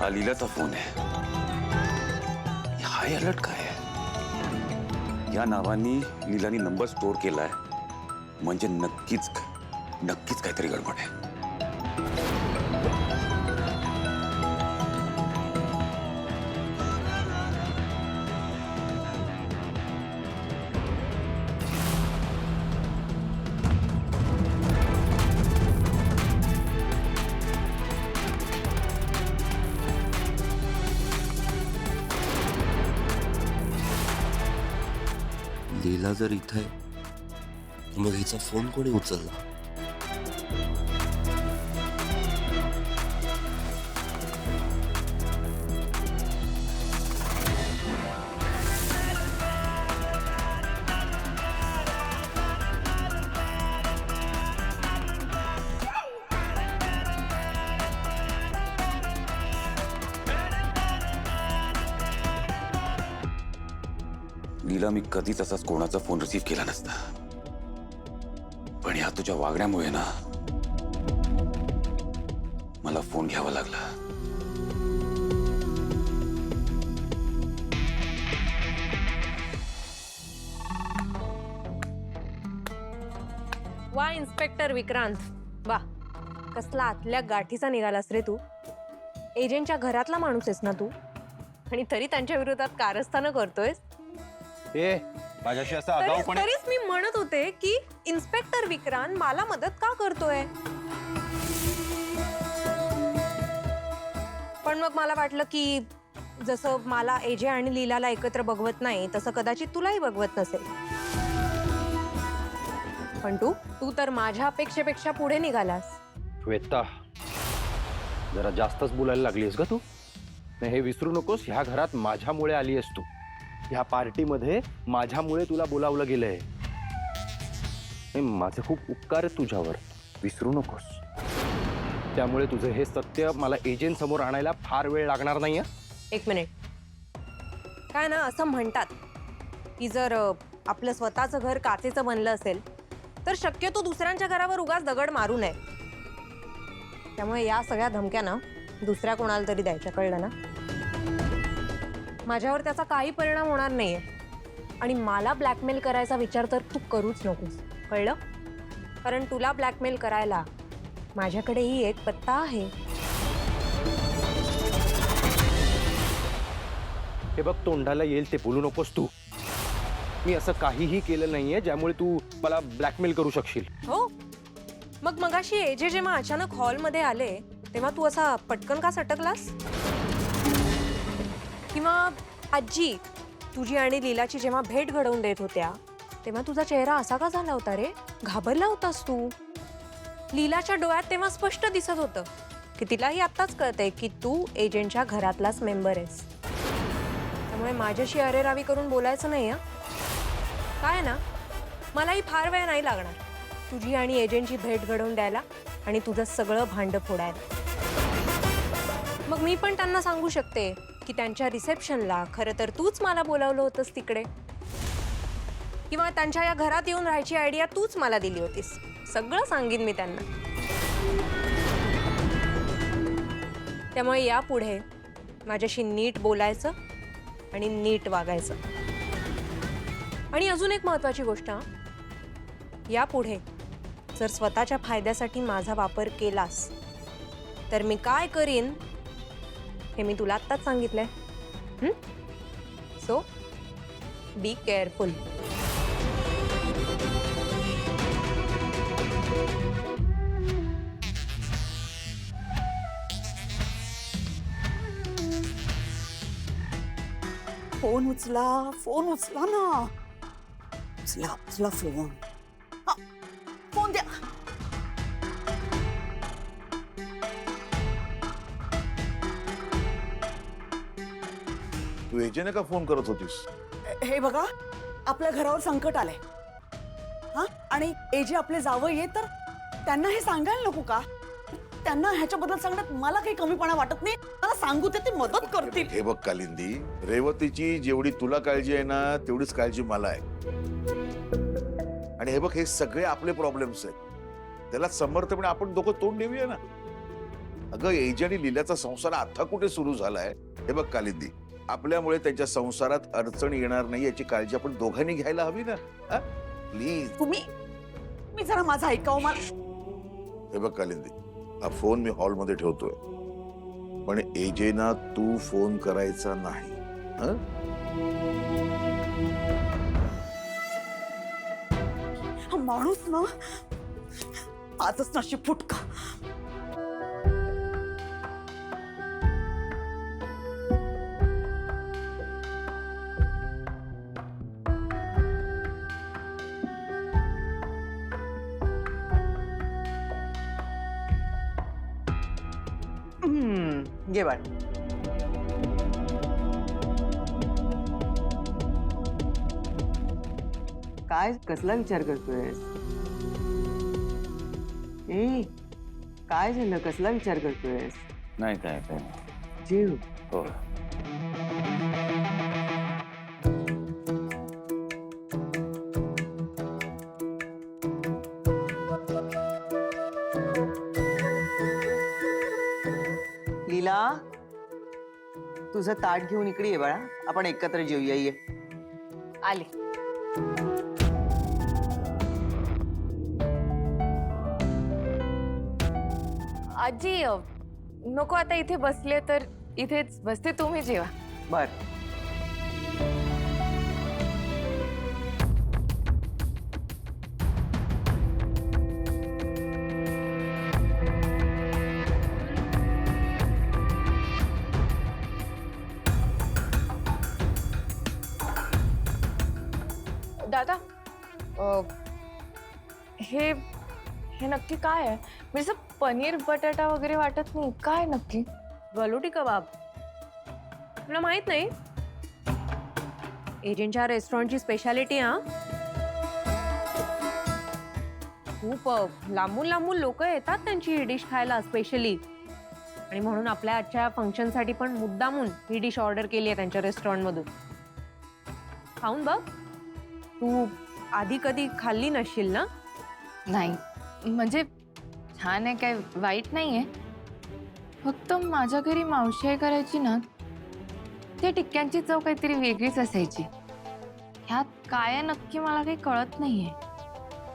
हा लीलाचा फोन आहे. High alert काय आहे? या नावानी लीलानी नंबर स्टोर केलाय म्हणजे नक्कीच काहीतरी गडबड आहे. लीला जर इथे आहे मग हिचा फोन कोणी उचलला? लीला, मी कधीच असाच कोणाचा फोन रिसीव्ह केला नसता, पण या तुझ्या वागण्यामुळे ना मला फोन घ्यावा लागला. वा इन्स्पेक्टर विक्रांत, वा कसला आतल्या गाठीचा निघालास रे तू. एजंटच्या घरातला माणूस आहेस ना तू, आणि तरी त्यांच्या विरोधात कारस्थानं करतोयस. माझ्याशी असं आगाऊपणे तरीच मी म्हणत होते की इन्स्पेक्टर विक्रांत मला मदत का करतोय. पण मग मला वाटलं की जसं मला एजे आणि लीलाला एकत्र बघवत नाही तसं कदाचित तुलाही बघवत नसेल. पण तू तर माझ्या अपेक्षेपेक्षा पुढे निघालास. श्वेता, जरा जास्तच बोलायला लागलीस का तू? नाही, हे विसरू नकोस, ह्या घरात माझ्यामुळे आली आहेस तू. ह्या पार्टीमध्ये माझ्यामुळे तुला बोलावलं गेलंय. माझे खूप उपकार आहेत तुझ्यावर, विसरू नकोस. त्यामुळे तुझं हे सत्य मला एजंट समोर आणायला फार वेळ लागणार नाहीये. एक मिनिट. काय ना, असं म्हणतात की जर आपलं स्वतःचं घर काचेचं बनलं असेल तर शक्यतो दुसऱ्यांच्या घरावर उगाच दगड मारू नये. त्यामुळे या सगळ्या धमक्या ना दुसऱ्या कोणाला तरी द्यायच्या, कळलं ना. माझ्यावर त्याचा काही परिणाम होणार नाहीये, आणि मला ब्लॅकमेल करायचा विचार तर तू करूच नकोस, कळलं. कारण तुला ब्लॅकमेल करायला माझ्याकडेही एक पत्ता आहे. हे बघ, तोंडाला येईल ते बोलू नकोस तू. मी असं काहीही केलं नाहीये ज्यामुळे तू मला ब्लॅकमेल करू शकशील. हो, मग मगाशी एजे जेव्हा अचानक हॉलमध्ये आले तेव्हा तू असा पटकन का सटकलास? किंवा आजी तुझी आणि लीलाची जेव्हा भेट घडवून देत होत्या तेव्हा तुझा चेहरा असा का झाला होता रे? घाबरला होतास तू. लीलाच्या डोळ्यात तेव्हा स्पष्ट दिसत होतं की तिलाही आत्ताच कळतंय की तू एजंटच्या घरातलाच मेंबर आहेस. त्यामुळे माझ्याशी अरेरावी करून बोलायचं नाही. काय ना, मलाही फार वेळ नाही लागणार तुझी आणि एजंटची भेट घडवून द्यायला आणि तुझं सगळं भांडं फोडायला. मग मी पण त्यांना सांगू शकते की त्यांच्या रिसेप्शनला खरं तर तूच मला बोलावलं होतंस तिकडे, किंवा त्यांच्या या घरात येऊन राहायची आयडिया तूच मला दिली होतीस. सगळं सांगीन मी त्यांना. त्यामुळे यापुढे माझ्याशी नीट बोलायचं आणि नीट वागायचं. आणि अजून एक महत्त्वाची गोष्ट, यापुढे जर स्वतःच्या फायद्यासाठी माझा वापर केलास तर मी काय करीन हे मी तुला आत्ताच सांगितलंय. So be careful. फोन उचला ना. उचला फोन. फोन द्या. तू एजेने का फोन करत होतीस? हे बघा, आपल्या घरावर संकट आलंय. हा, आणि एजे आपले जावई तर त्यांना हे सांगायला नको का? त्यांना ह्याच्याबद्दल सांगण्यात मला काही कमीपणा वाटत नाही. मला सांगू ते मदत करतील. हे बघ कालिंदी, रेवतीची जेवढी तुला काळजी आहे ना तेवढीच काळजी मला आहे. आणि हे बघ, हे सगळे आपले प्रॉब्लेम्स आहेत. त्याला समर्थपणे आपण दोघं तोंड देऊया ना. अगं एजे आणि लीलाचा संसार आता कुठे सुरू झालाय हे बघ कालिंदी, आपल्यामुळे त्यांच्या संसारात अडचण येणार नाही याची काळजी आपण दोघांनी घ्यायला हवी ना. प्लीज. तुम्ही जरा माझं ऐकावं मला. हे बघ कालिंदी, हा फोन मी हॉलमध्ये ठेवतोय, पण एजेना तू फोन करायचा नाही. हं? हा माणूस ना आजच नशीब फुटका. घे बाळ. काय कसला विचार करतोयस? ए काय झालं, कसला विचार करतोयस? नाही काय काय जीव. हो. लीला तुझं ताट घेऊन इकडे ये बाळा, आपण एकत्र जेवूया. ये. आले. आजी नको आता इथे बसले तर इथेच बसते, तुम्ही जेवा. बर. दादा हे हे नक्की काय आहे? म्हणजे असं पनीर बटाटा वगैरे वाटत नाही, काय नक्की? गलोटी कबाब. तुला माहित नाही? एजंटच्या रेस्टॉरंटची स्पेशालिटी. हा खूप लांबून लांबून लोक येतात त्यांची ही डिश खायला स्पेशली, आणि म्हणून आपल्या आजच्या फंक्शनसाठी पण मुद्दामून ही डिश ऑर्डर केली आहे त्यांच्या रेस्टॉरंटमधून. खाऊन बघ. तू आधी कधी खाल्ली नसशील ना? नाही म्हणजे छान आहे, काय वाईट नाही आहे. फक्त माझ्या घरी मावशी आई करायची ना, त्या टिक्क्यांची चव काहीतरी वेगळीच असायची. ह्यात काय आहे नक्की मला काही कळत नाहीये.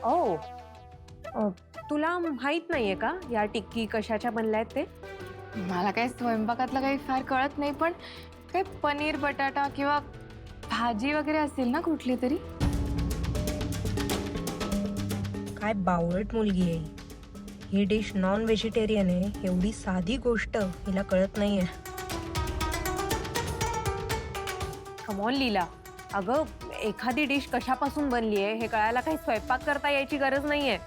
ओ तुला माहित नाहीये का या टिक्की कशाच्या बनल्या आहेत ते? मला काय स्वयंपाकातलं काही फार कळत नाही, पण काय पनीर बटाटा किंवा भाजी वगैरे असेल ना कुठली तरी. काय बावळट मुलगी आहे ही. डिश नॉन व्हेजिटेरियन आहे, एवढी साधी गोष्ट हिला कळत नाहीये. कमॉन लीला, अगं एखादी डिश कशापासून बनली आहे हे कळायला काही स्वयंपाक करता यायची गरज नाहीये.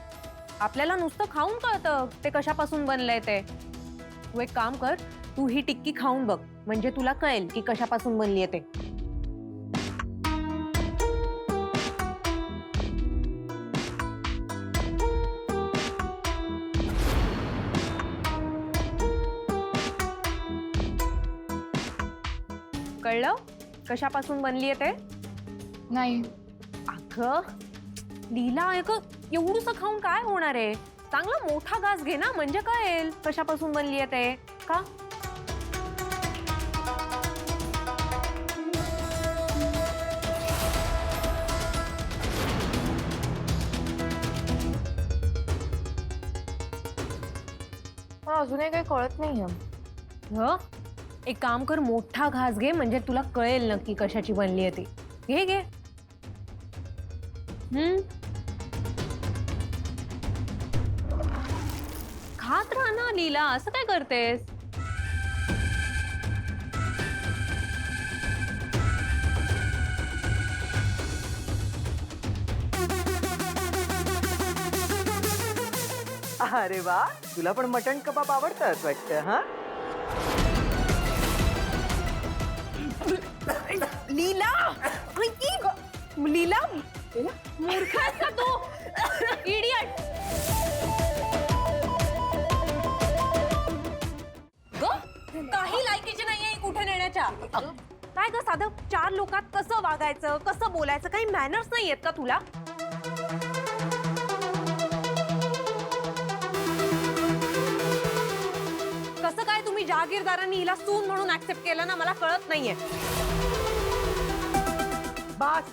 आपल्याला नुसतं खाऊन कळतं ते कशापासून बनलंय ते. तू एक काम कर, तू ही टिक्की खाऊन बघ, म्हणजे तुला कळेल की कशापासून बनली आहे ते. कळलं कशापासून बनली आहे ते? नाही. अगं लीला, अगं एवढूसं खाऊन काय होणार आहे? चांगला मोठा घास घे ना, म्हणजे कळेल कशापासून बनली आहे ते. का? मला अजूनही काही कळत नाहीये. ह एक काम कर, मोठा घास घे, म्हणजे तुला कळेल नक्की कशाची बनली आहे ती. घे घे. खात राहा ना लीला, असं काय करतेस? अरे वा, तुला पण मटण कबाब आवडतात वाटतं. हा लीला, लीला मूर्ख आहेस का तू? इडियट. काही लायकीची नाहीये कुठे नेण्याच्या. काय ग, साधं 4 लोकात कसं वागायचं, कसं बोलायचं, काही मॅनर्स नाही आहेत का तुला? तुम्ही जहागीरदारांनी हिला सून म्हणून ऍक्सेप्ट केलं ना मला कळत नाहीये. बस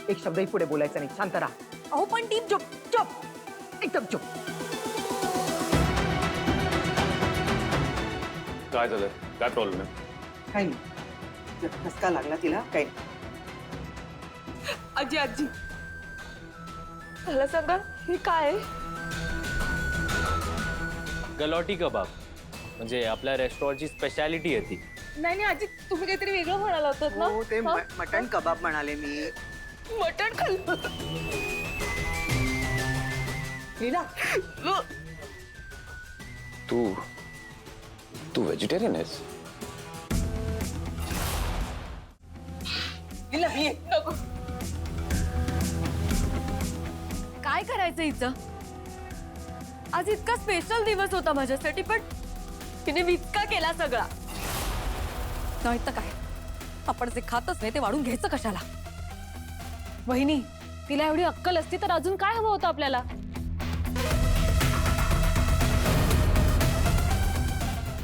एक शब्दही पुढे बोलायचा नाही, शांत राहा. अहो पण ती चुप चुप एकदम चुप. काय झालं? काय प्रॉब्लेम आहे? काही नाही, जरा ठसका लागला तिला, काही नाही. आजी आजी झालं सगळं हे काय? गलोटी कबाब म्हणजे आपल्या रेस्टॉरंटची स्पेशालिटी आहे ती. नाही आजी तुम्ही काहीतरी वेगळं म्हणाला होतात ना. हो, ते मटण कबाब म्हणाले मी. मटण खाल्लं. लीला तू तू व्हेजिटेरियन आहेस? लीला ये. काय करायचं हिचं? आज इतका स्पेशल दिवस होता माझ्यासाठी पण तिने विचका केला सगळा. नाही तर काय, आपण जे खातच नाही ते वाढून घ्यायचं कशाला? वहिनी तिला एवढी अक्कल असती तर अजून काय हवं होतं आपल्याला?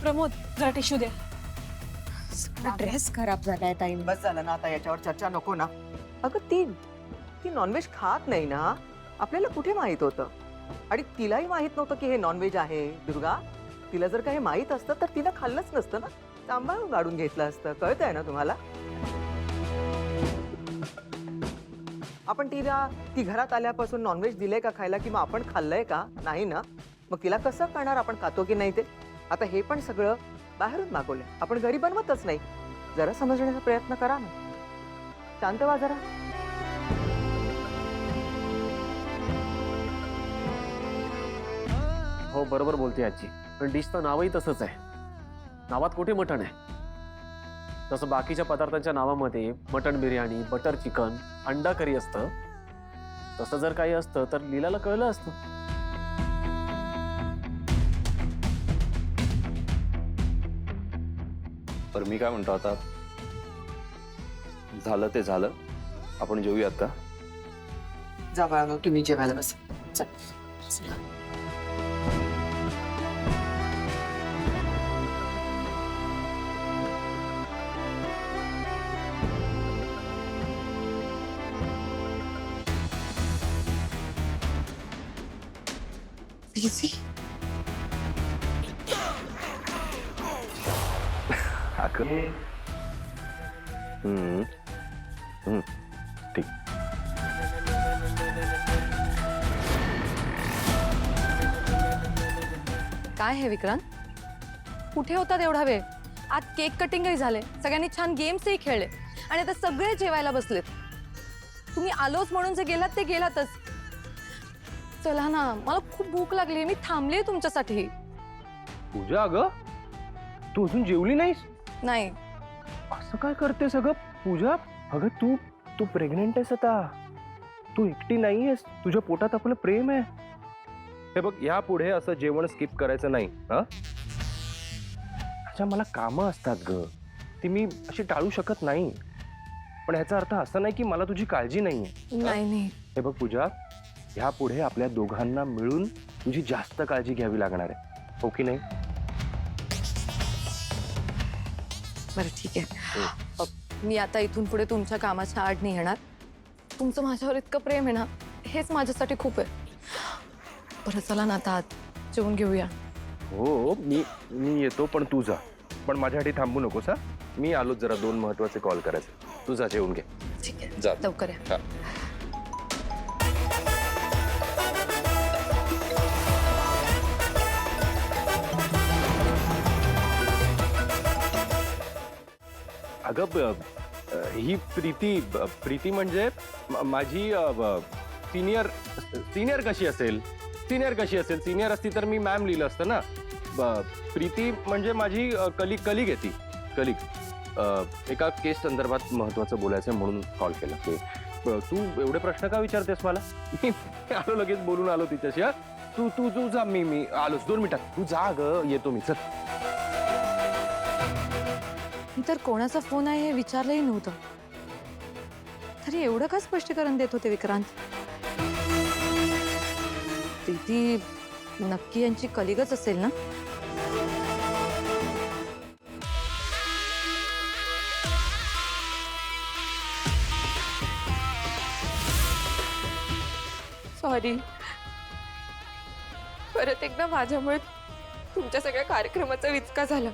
प्रमोद जरा टिश्यू द्या. ड्रेस खराब झालाय ताई. बस झालं ना आता, याच्यावर चर्चा नको ना. अगं ती नॉनव्हेज खात नाही ना, आपल्याला कुठे माहित होतं? आणि तिलाही माहित नव्हतं की हे नॉनव्हेज आहे. दुर्गा, तिला जर काही माहित असतं तर तिला खाल्लंच नसतं ना, सांभाळून गाडून घेतलं असतं. कळतंय ना तुम्हाला? आपण ती घरात आल्यापासून नॉनव्हेज दिलंय का खायला, किंवा आपण खाल्लंय का? नाही ना. मग तिला कसं कळणार आपण खातो की नाही ते? आता हे पण सगळं बाहेरून मागवलंय, आपण घरी बनवतच नाही. जरा समजण्याचा प्रयत्न करा ना. शांत व्हा जरा. हो बरोबर बोलते आजी, पण डिशचं नावही तसंच आहे. नावात कुठे मटण आहे? तसं बाकीच्या पदार्थांच्या नावामध्ये मटण बिर्याणी, बटर चिकन, अंडा करी असतं. तसं जर काही असतं तर लीलाला कळलं असतं. तर मी काय म्हणतो, आता झालं ते झालं, आपण जेवूयात का? जा बाळा, तुम्ही जेवायला बस. ठीक. काय हे विक्रांत, कुठे होतात एवढा वेळ? आज केक कटिंगही झाले, सगळ्यांनी छान गेम्सही खेळले आणि आता सगळे जेवायला बसलेत. तुम्ही आलोच म्हणून जे गेलात ते गेलातच. चला ना, मला खूप भूक लागली, मी थांबले तुमच्यासाठी. पूजा, अगं तू अजून जेवली नाहीस? नाही. असं काय करतेस अगं पूजा? अगं तू प्रेग्नेंट आहेस आता. तू एकटी नाहीयेस, तुझ्या पोटात आपलं प्रेम आहे. हे बघ, यापुढे असं जेवण स्किप करायचं नाही. अच्छा, मला कामं असतात ग, ती मी अशी टाळू शकत नाही. पण ह्याचा अर्थ असा नाही की मला तुझी काळजी नाहीये. नाही. हे बघ पूजा, ह्यापुढे आपल्या दोघांना मिळून तुझी जास्त काळजी घ्यावी लागणार आहे, हो की नाही? बरं ठीक आहे. मी आता इथून पुढे तुमच्या कामाच्या आड नाही येणार. तुमचं माझ्यावर इतकं प्रेम आहे ना, हेच माझ्यासाठी खूप आहे. बरं चला ना, आता जेवून घेऊया. हो, मी येतो, पण तू जा. पण माझ्यासाठी थांबू नकोस हा. मी आलो, जरा 2 महत्वाचे कॉल करायचे. तू जा, जेवून घे. ठीक आहे, जा. लवकर या. अगं ही प्रीती म्हणजे माझी सिनियर कशी असेल? सिनियर असती तर मी मॅम लिहिलं असतं ना. प्रीती म्हणजे माझी कलिग आहे ती. कलिग एका केस संदर्भात महत्वाचं बोलायचं म्हणून कॉल केला. तू एवढे प्रश्न का विचारतेस मला? मी आलो, लगेच बोलून आलो तिच्याशी. तू जा, मी आलोच 2 मिनिटात. तू जा ग, येतो मी. चल. मी तर कोणाचा फोन आहे हे विचारलंही नव्हतं, तरी एवढं का स्पष्टीकरण देत होते विक्रांत? प्रीती नक्की यांची कलिगच असेल ना? सॉरी. परत एकदा माझ्यामुळे तुमच्या सगळ्या कार्यक्रमाचा विचका झाला.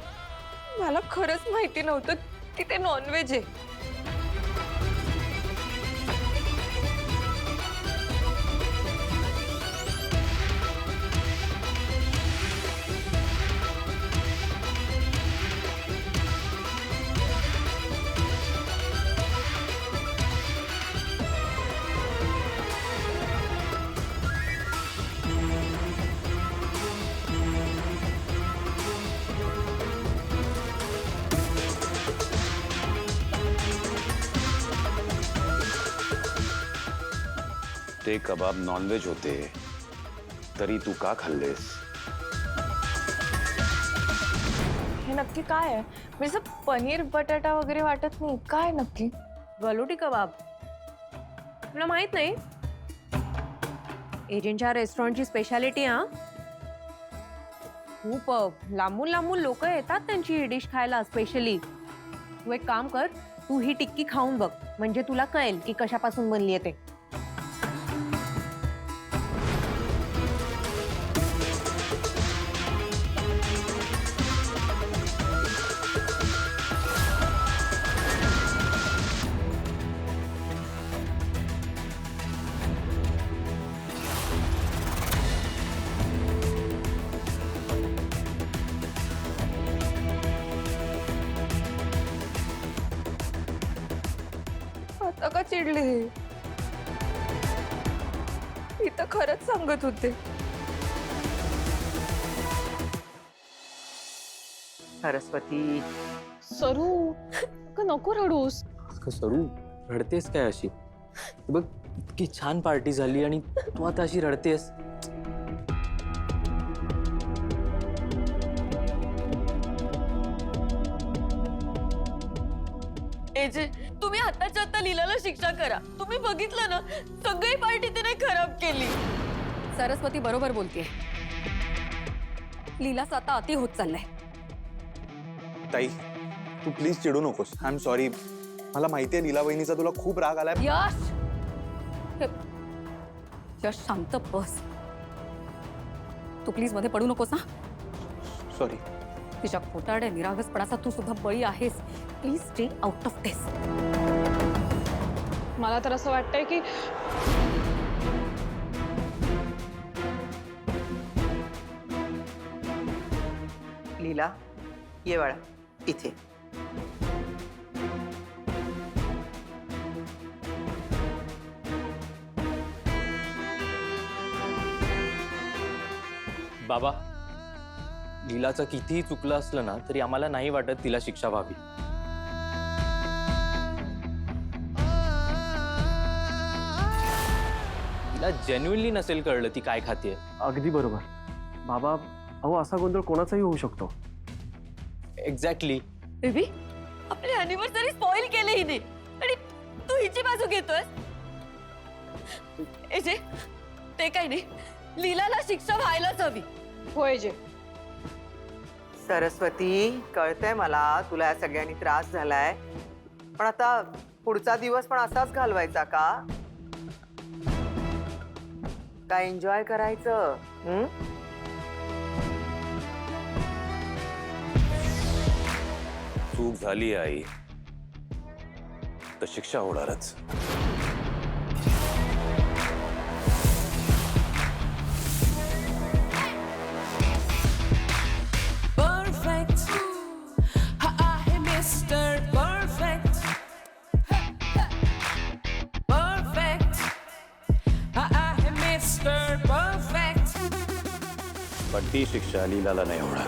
मला खरंच माहिती नव्हतं की ते नॉनव्हेज आहे. ते कबाब नॉनव्हेज होते तरी तू का खाल्लेस? हे नक्की काय आहे? म्हणजे पनीर बटाटा वगैरे वाटत नाही. काय नक्की? गलोटी कबाब. तुला माहित नाही? एजंटच्या रेस्टॉरंटची स्पेशालिटी. हा, खूप लांबून लांबून लोक येतात त्यांची ही डिश खायला स्पेशली. तू एक काम कर, तू ही टिक्की खाऊन बघ, म्हणजे तुला कळेल की कशापासून बनली आहे ते. आता का चिडले? मी तर खरंच सांगत होते. सरस्वती, सरू, का नको रडूस. सरू रडतेस काय अशी? बघ इतकी छान पार्टी झाली आणि तू आता अशी रडतेस. एजे, तुम्ही आताच्या आता लीलाला शिक्षा करा. तुम्ही बघितलं ना, सगळी पार्टी तिने खराब केली. सरस्वती बरोबर बोलतेय. लीलाच आता अति होत चाललाय. ताई, तू प्लीज चिडू नकोस. I am sorry. मला माहितीये लीला वहिनीचा तुला खूप राग आलाय. यश, यश शांत बस. तू प्लीज मध्ये पडू नकोस ना. सॉरी. तिच्या खोटारड्या निरागसपणाचा तू सुद्धा बळी आहेस. प्लीज स्टे आउट ऑफ दिस. मला तर असं वाटतंय की लीला, ये बाळा इथे. बाबा, लीलाचं कितीही चुकलं असलं ना तरी आम्हाला नाही वाटत तिला शिक्षा व्हावी. तिला जेन्युइनली नसेल कळलं ती काय खाते. अगदी बरोबर बाबा. अहो असा गोंधळ कोणाचाही होऊ शकतो. एक्झॅक्टली. बेबी, आपली अॅनिव्हर्सरी स्पॉइल केली हिने आणि तू हिची बाजू घेतोय. एजे, ते काही नाही, लीलाला शिक्षा व्हायलाच हवी. होय जे. सरस्वती, कळतंय मला तुला या सगळ्यांनी त्रास झालाय, पण आता पुढचा दिवस पण असाच घालवायचा का? काय एन्जॉय करायचं? चूक झाली आई तर शिक्षा होणारच. पण ती शिक्षा लीलाला नाही होणार.